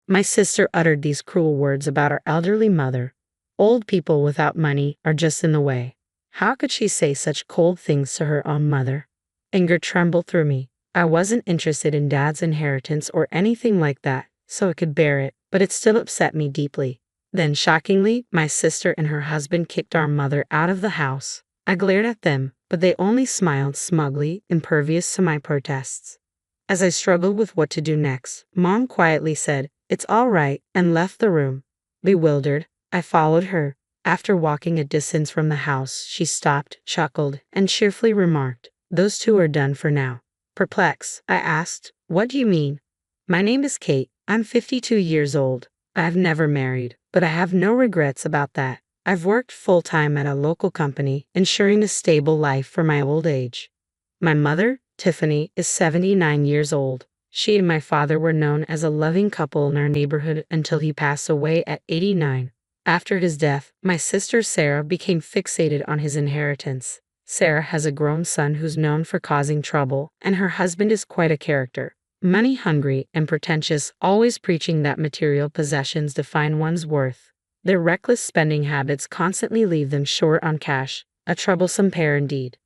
My sister uttered these cruel words about our elderly mother. Old people without money are just in the way. How could she say such cold things to her own mother? Anger trembled through me. I wasn't interested in Dad's inheritance or anything like that, so I could bear it, but it still upset me deeply. Then, shockingly, my sister and her husband kicked our mother out of the house. I glared at them, but they only smiled smugly, impervious to my protests. As I struggled with what to do next, Mom quietly said, "It's all right," and left the room. Bewildered, I followed her. After walking a distance from the house, she stopped, chuckled, and cheerfully remarked, "Those two are done for now." Perplexed, I asked, "What do you mean?" "My name is Kate. I'm 52 years old. I've never married, but I have no regrets about that. I've worked full-time at a local company, ensuring a stable life for my old age. My mother, Tiffany, is 79 years old. She and my father were known as a loving couple in our neighborhood until he passed away at 89. After his death, my sister Sarah became fixated on his inheritance. Sarah has a grown son who's known for causing trouble, and her husband is quite a character. Money-hungry and pretentious, always preaching that material possessions define one's worth. Their reckless spending habits constantly leave them short on cash, a troublesome pair indeed.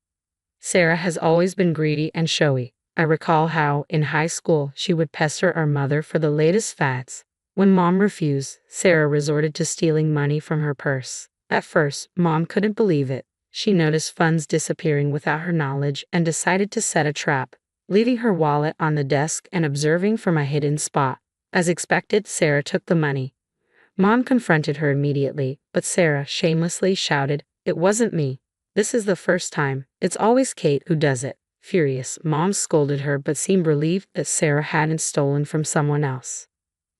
Sarah has always been greedy and showy. I recall how, in high school, she would pester our mother for the latest fads. When Mom refused, Sarah resorted to stealing money from her purse. At first, Mom couldn't believe it. She noticed funds disappearing without her knowledge and decided to set a trap, leaving her wallet on the desk and observing from a hidden spot. As expected, Sarah took the money. Mom confronted her immediately, but Sarah shamelessly shouted, "It wasn't me. This is the first time. It's always Kate who does it." Furious, Mom scolded her but seemed relieved that Sarah hadn't stolen from someone else.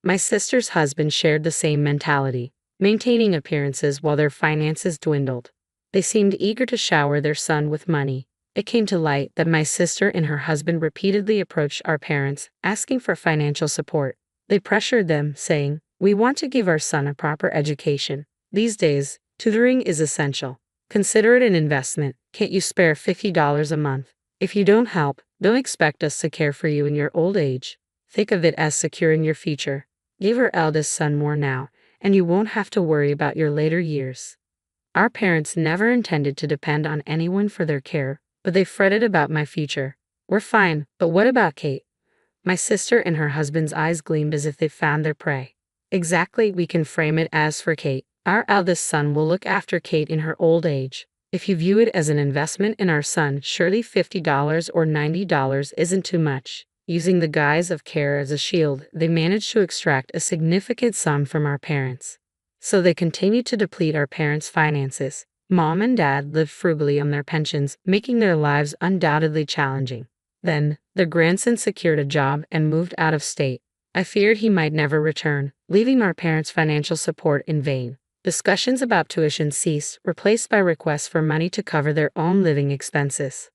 My sister's husband shared the same mentality, maintaining appearances while their finances dwindled. They seemed eager to shower their son with money. It came to light that my sister and her husband repeatedly approached our parents, asking for financial support. They pressured them, saying, "We want to give our son a proper education. These days, tutoring is essential. Consider it an investment. Can't you spare $50 a month? If you don't help, don't expect us to care for you in your old age. Think of it as securing your future. Give our eldest son more now, and you won't have to worry about your later years." Our parents never intended to depend on anyone for their care, but they fretted about my future. "We're fine, but what about Kate?" My sister and her husband's eyes gleamed as if they found their prey. "Exactly, we can frame it as for Kate. Our eldest son will look after Kate in her old age. If you view it as an investment in our son, surely $50 or $90 isn't too much." Using the guise of care as a shield, they managed to extract a significant sum from our parents. So they continued to deplete our parents' finances. Mom and Dad lived frugally on their pensions, making their lives undoubtedly challenging. Then, their grandson secured a job and moved out of state. I feared he might never return, leaving our parents' financial support in vain. Discussions about tuition ceased, replaced by requests for money to cover their own living expenses.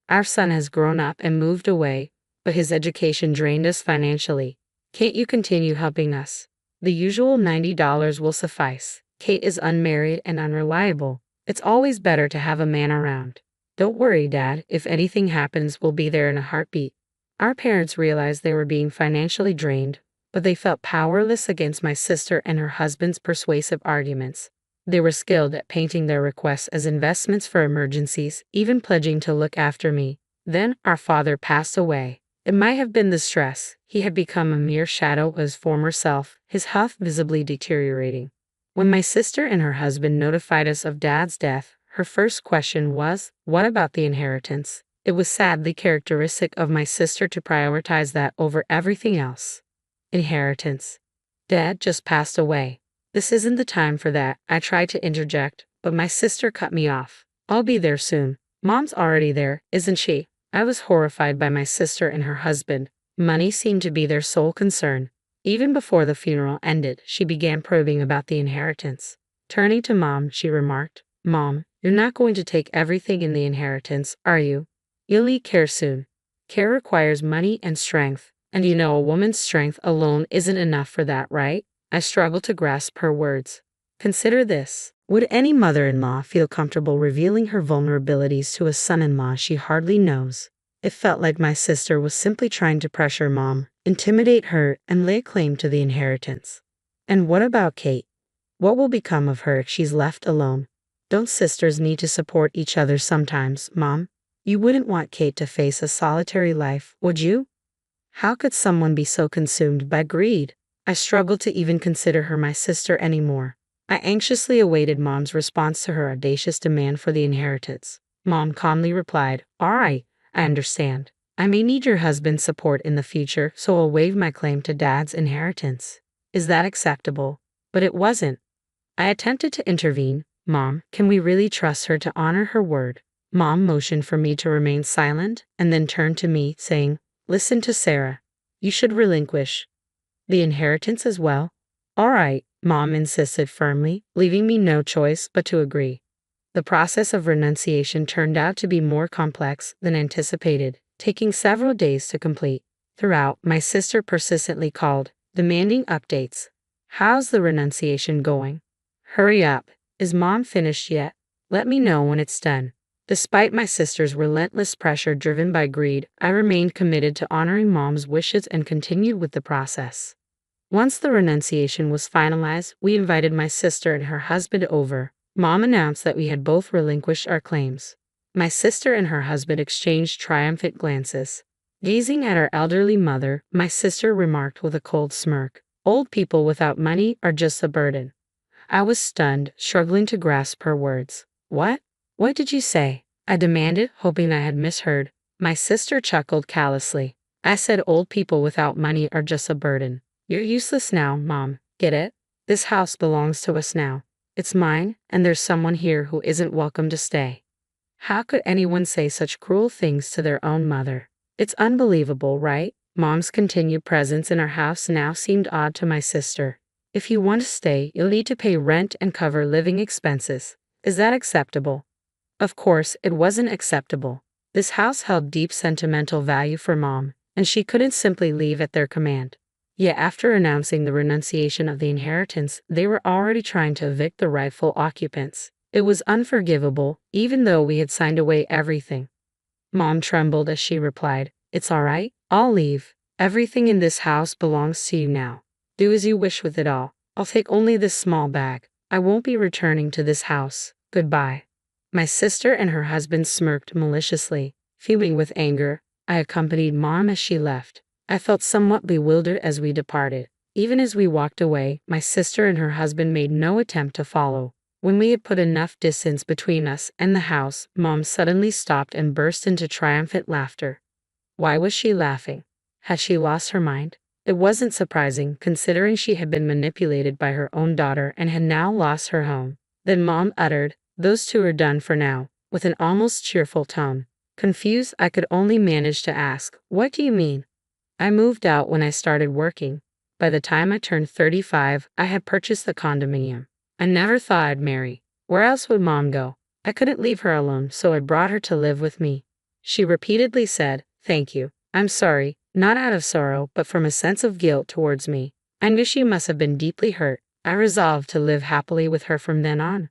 Our son has grown up and moved away, but his education drained us financially. "Can't you continue helping us? The usual $90 will suffice. Kate is unmarried and unreliable. It's always better to have a man around." "Don't worry, Dad. If anything happens, we'll be there in a heartbeat." Our parents realized they were being financially drained, but they felt powerless against my sister and her husband's persuasive arguments. They were skilled at painting their requests as investments for emergencies, even pledging to look after me. Then, our father passed away. It might have been the stress. He had become a mere shadow of his former self, his health visibly deteriorating. When my sister and her husband notified us of Dad's death, her first question was, "What about the inheritance?" It was sadly characteristic of my sister to prioritize that over everything else. Inheritance. "Dad just passed away. This isn't the time for that." I tried to interject, but my sister cut me off. "I'll be there soon." "Mom's already there, isn't she?" I was horrified by my sister and her husband. Money seemed to be their sole concern. Even before the funeral ended, she began probing about the inheritance. Turning to Mom, she remarked, "Mom, you're not going to take everything in the inheritance, are you? You'll need care soon. Care requires money and strength, and you know a woman's strength alone isn't enough for that, right?" I struggled to grasp her words. Consider this. Would any mother-in-law feel comfortable revealing her vulnerabilities to a son-in-law she hardly knows? It felt like my sister was simply trying to pressure Mom, intimidate her, and lay claim to the inheritance. And what about Kate? What will become of her if she's left alone? Don't sisters need to support each other sometimes, Mom? You wouldn't want Kate to face a solitary life, would you? How could someone be so consumed by greed? I struggled to even consider her my sister anymore. I anxiously awaited Mom's response to her audacious demand for the inheritance. Mom calmly replied, "All right, I understand. I may need your husband's support in the future, so I'll waive my claim to Dad's inheritance. Is that acceptable?" But it wasn't. I attempted to intervene. "Mom, can we really trust her to honor her word?" Mom motioned for me to remain silent and then turned to me, saying, "Listen to Sarah. You should relinquish the inheritance as well." "All right," Mom insisted firmly, leaving me no choice but to agree. The process of renunciation turned out to be more complex than anticipated, taking several days to complete. Throughout, my sister persistently called, demanding updates. "How's the renunciation going? Hurry up. Is Mom finished yet? Let me know when it's done." Despite my sister's relentless pressure driven by greed, I remained committed to honoring Mom's wishes and continued with the process. Once the renunciation was finalized, we invited my sister and her husband over. Mom announced that we had both relinquished our claims. My sister and her husband exchanged triumphant glances. Gazing at our elderly mother, my sister remarked with a cold smirk, "Old people without money are just a burden." I was stunned, struggling to grasp her words. "What? What did you say?" I demanded, hoping I had misheard. My sister chuckled callously. "I said old people without money are just a burden. You're useless now, Mom. Get it? This house belongs to us now. It's mine, and there's someone here who isn't welcome to stay." How could anyone say such cruel things to their own mother? It's unbelievable, right? Mom's continued presence in our house now seemed odd to my sister. "If you want to stay, you'll need to pay rent and cover living expenses. Is that acceptable?" Of course, it wasn't acceptable. This house held deep sentimental value for Mom, and she couldn't simply leave at their command. Yet after announcing the renunciation of the inheritance, they were already trying to evict the rightful occupants. It was unforgivable, even though we had signed away everything. Mom trembled as she replied, "It's all right, I'll leave. Everything in this house belongs to you now. Do as you wish with it all. I'll take only this small bag. I won't be returning to this house. Goodbye." My sister and her husband smirked maliciously. Fuming with anger, I accompanied Mom as she left. I felt somewhat bewildered as we departed. Even as we walked away, my sister and her husband made no attempt to follow. When we had put enough distance between us and the house, Mom suddenly stopped and burst into triumphant laughter. Why was she laughing? Had she lost her mind? It wasn't surprising, considering she had been manipulated by her own daughter and had now lost her home. Then Mom uttered, "Those two are done for now," with an almost cheerful tone. Confused, I could only manage to ask, "What do you mean?" "I moved out when I started working. By the time I turned 35, I had purchased the condominium. I never thought I'd marry. Where else would Mom go? I couldn't leave her alone, so I brought her to live with me." She repeatedly said, "Thank you. I'm sorry," not out of sorrow, but from a sense of guilt towards me. I knew she must have been deeply hurt. I resolved to live happily with her from then on.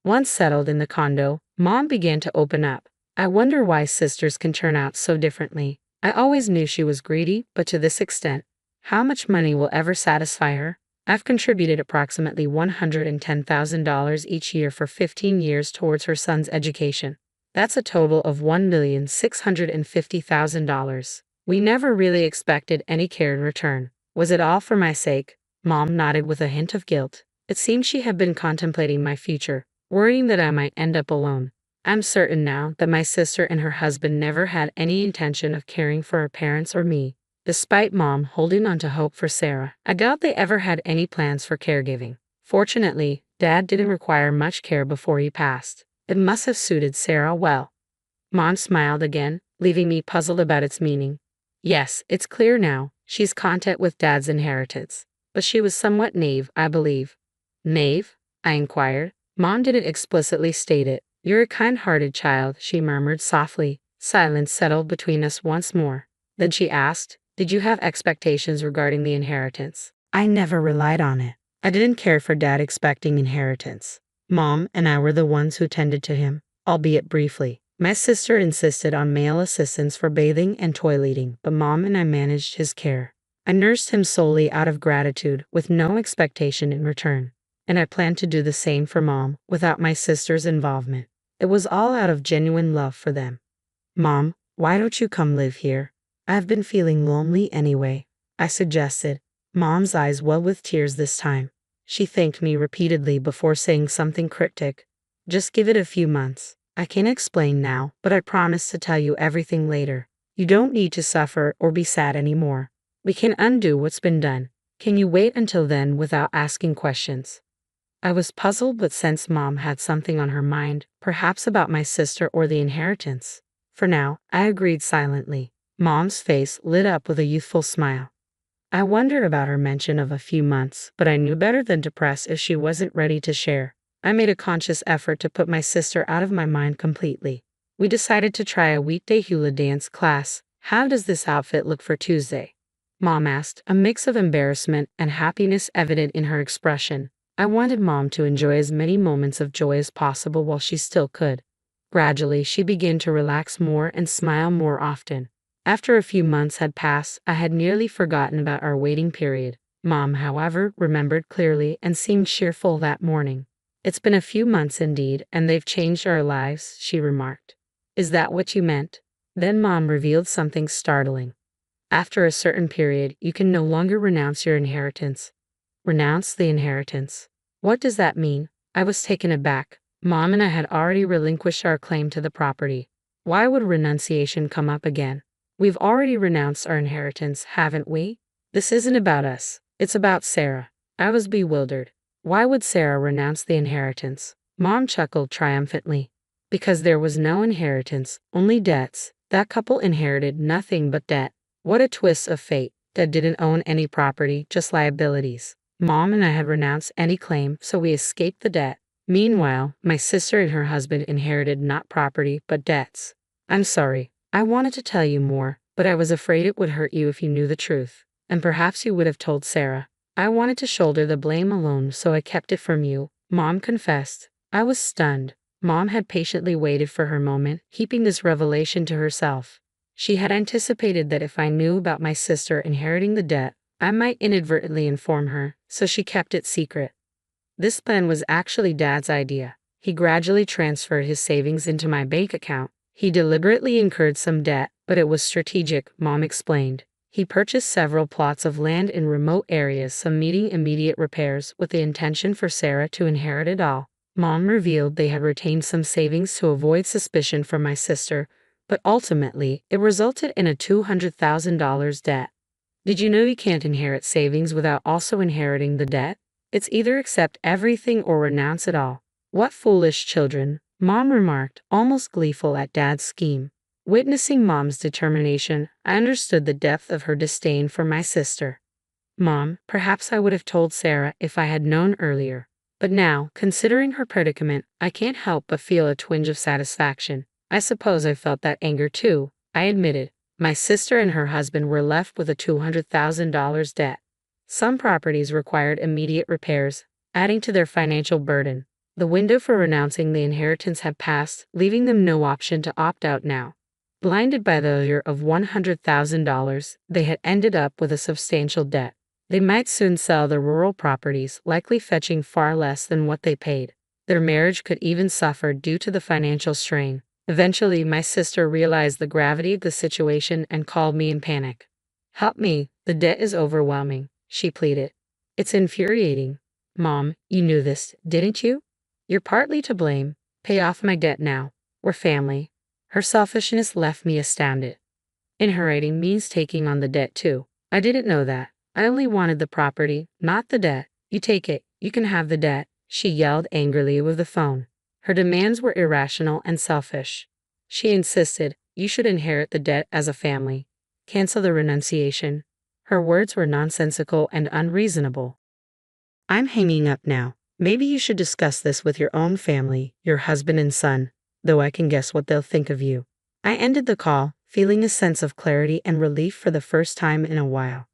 Once settled in the condo, Mom began to open up. I wonder why sisters can turn out so differently. I always knew she was greedy, but to this extent. How much money will ever satisfy her? I've contributed approximately $110,000 each year for 15 years towards her son's education. That's a total of $1,650,000. We never really expected any care in return. Was it all for my sake? Mom nodded with a hint of guilt. It seemed she had been contemplating my future, worrying that I might end up alone. I'm certain now that my sister and her husband never had any intention of caring for her parents or me. Despite Mom holding on to hope for Sarah, I doubt they ever had any plans for caregiving. Fortunately, Dad didn't require much care before he passed. It must have suited Sarah well. Mom smiled again, leaving me puzzled about its meaning. Yes, it's clear now. She's content with Dad's inheritance. But she was somewhat naive, I believe. Naive? I inquired. Mom didn't explicitly state it. "You're a kind-hearted child," she murmured softly. Silence settled between us once more. Then she asked, "Did you have expectations regarding the inheritance?" "I never relied on it. I didn't care for Dad expecting inheritance. Mom and I were the ones who tended to him, albeit briefly. My sister insisted on male assistance for bathing and toileting, but Mom and I managed his care. I nursed him solely out of gratitude, with no expectation in return. And I planned to do the same for Mom, without my sister's involvement. It was all out of genuine love for them. Mom, why don't you come live here? I've been feeling lonely anyway, I suggested. Mom's eyes welled with tears this time. She thanked me repeatedly before saying something cryptic. Just give it a few months. I can't explain now, but I promise to tell you everything later. You don't need to suffer or be sad anymore. We can undo what's been done. Can you wait until then without asking questions? I was puzzled but sensed Mom had something on her mind, perhaps about my sister or the inheritance. For now, I agreed silently. Mom's face lit up with a youthful smile. I wondered about her mention of a few months, but I knew better than to press if she wasn't ready to share. I made a conscious effort to put my sister out of my mind completely. We decided to try a weekday hula dance class. How does this outfit look for Tuesday? Mom asked, a mix of embarrassment and happiness evident in her expression. I wanted Mom to enjoy as many moments of joy as possible while she still could. Gradually, she began to relax more and smile more often. After a few months had passed, I had nearly forgotten about our waiting period. Mom, however, remembered clearly and seemed cheerful that morning. It's been a few months indeed, and they've changed our lives, she remarked. Is that what you meant? Then Mom revealed something startling. After a certain period, you can no longer renounce your inheritance. Renounce the inheritance. What does that mean? I was taken aback. Mom and I had already relinquished our claim to the property. Why would renunciation come up again? We've already renounced our inheritance, haven't we? This isn't about us. It's about Sarah. I was bewildered. Why would Sarah renounce the inheritance? Mom chuckled triumphantly. Because there was no inheritance, only debts. That couple inherited nothing but debt. What a twist of fate. Dad didn't own any property, just liabilities. Mom and I had renounced any claim, so we escaped the debt. Meanwhile, my sister and her husband inherited not property, but debts. I'm sorry. I wanted to tell you more, but I was afraid it would hurt you if you knew the truth. And perhaps you would have told Sarah. I wanted to shoulder the blame alone, so I kept it from you, Mom confessed. I was stunned. Mom had patiently waited for her moment, keeping this revelation to herself. She had anticipated that if I knew about my sister inheriting the debt, I might inadvertently inform her, so she kept it secret. This plan was actually Dad's idea. He gradually transferred his savings into my bank account. He deliberately incurred some debt, but it was strategic, Mom explained. He purchased several plots of land in remote areas, some needing immediate repairs, with the intention for Sarah to inherit it all. Mom revealed they had retained some savings to avoid suspicion from my sister, but ultimately, it resulted in a $200,000 debt. Did you know you can't inherit savings without also inheriting the debt? It's either accept everything or renounce it all. What foolish children, Mom remarked, almost gleeful at Dad's scheme. Witnessing Mom's determination, I understood the depth of her disdain for my sister. Mom, perhaps I would have told Sarah if I had known earlier. But now, considering her predicament, I can't help but feel a twinge of satisfaction. I suppose I felt that anger too, I admitted. My sister and her husband were left with a $200,000 debt. Some properties required immediate repairs, adding to their financial burden. The window for renouncing the inheritance had passed, leaving them no option to opt out now. Blinded by the allure of $100,000, they had ended up with a substantial debt. They might soon sell their rural properties, likely fetching far less than what they paid. Their marriage could even suffer due to the financial strain. Eventually, my sister realized the gravity of the situation and called me in panic. Help me, the debt is overwhelming, she pleaded. It's infuriating. Mom, you knew this, didn't you? You're partly to blame. Pay off my debt now. We're family. Her selfishness left me astounded. Inheriting means taking on the debt too. I didn't know that. I only wanted the property, not the debt. You take it, you can have the debt, she yelled angrily with the phone. Her demands were irrational and selfish. She insisted, you should inherit the debt as a family. Cancel the renunciation. Her words were nonsensical and unreasonable. I'm hanging up now. Maybe you should discuss this with your own family, your husband and son, though I can guess what they'll think of you. I ended the call, feeling a sense of clarity and relief for the first time in a while.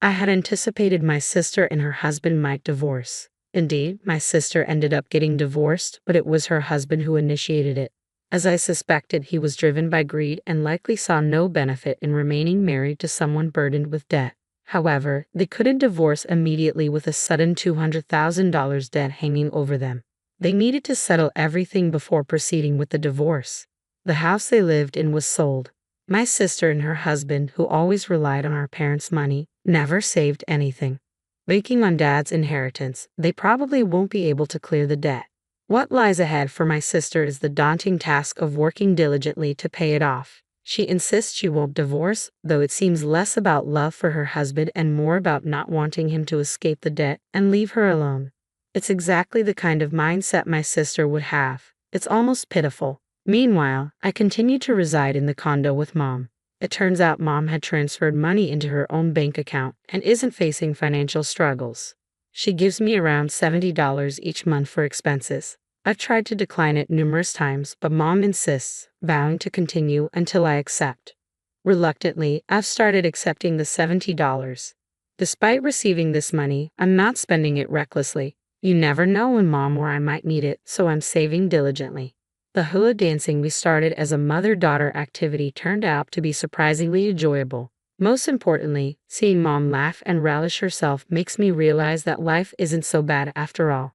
I had anticipated my sister and her husband might divorce. Indeed, my sister ended up getting divorced, but it was her husband who initiated it. As I suspected, he was driven by greed and likely saw no benefit in remaining married to someone burdened with debt. However, they couldn't divorce immediately with a sudden $200,000 debt hanging over them. They needed to settle everything before proceeding with the divorce. The house they lived in was sold. My sister and her husband, who always relied on our parents' money, never saved anything. Banking on Dad's inheritance, they probably won't be able to clear the debt. What lies ahead for my sister is the daunting task of working diligently to pay it off. She insists she won't divorce, though it seems less about love for her husband and more about not wanting him to escape the debt and leave her alone. It's exactly the kind of mindset my sister would have. It's almost pitiful. Meanwhile, I continue to reside in the condo with Mom. It turns out Mom had transferred money into her own bank account and isn't facing financial struggles. She gives me around $70 each month for expenses. I've tried to decline it numerous times, but Mom insists, vowing to continue until I accept. Reluctantly, I've started accepting the $70. Despite receiving this money, I'm not spending it recklessly. You never know when Mom or I might need it, so I'm saving diligently. The hula dancing we started as a mother-daughter activity turned out to be surprisingly enjoyable. Most importantly, seeing Mom laugh and relish herself makes me realize that life isn't so bad after all.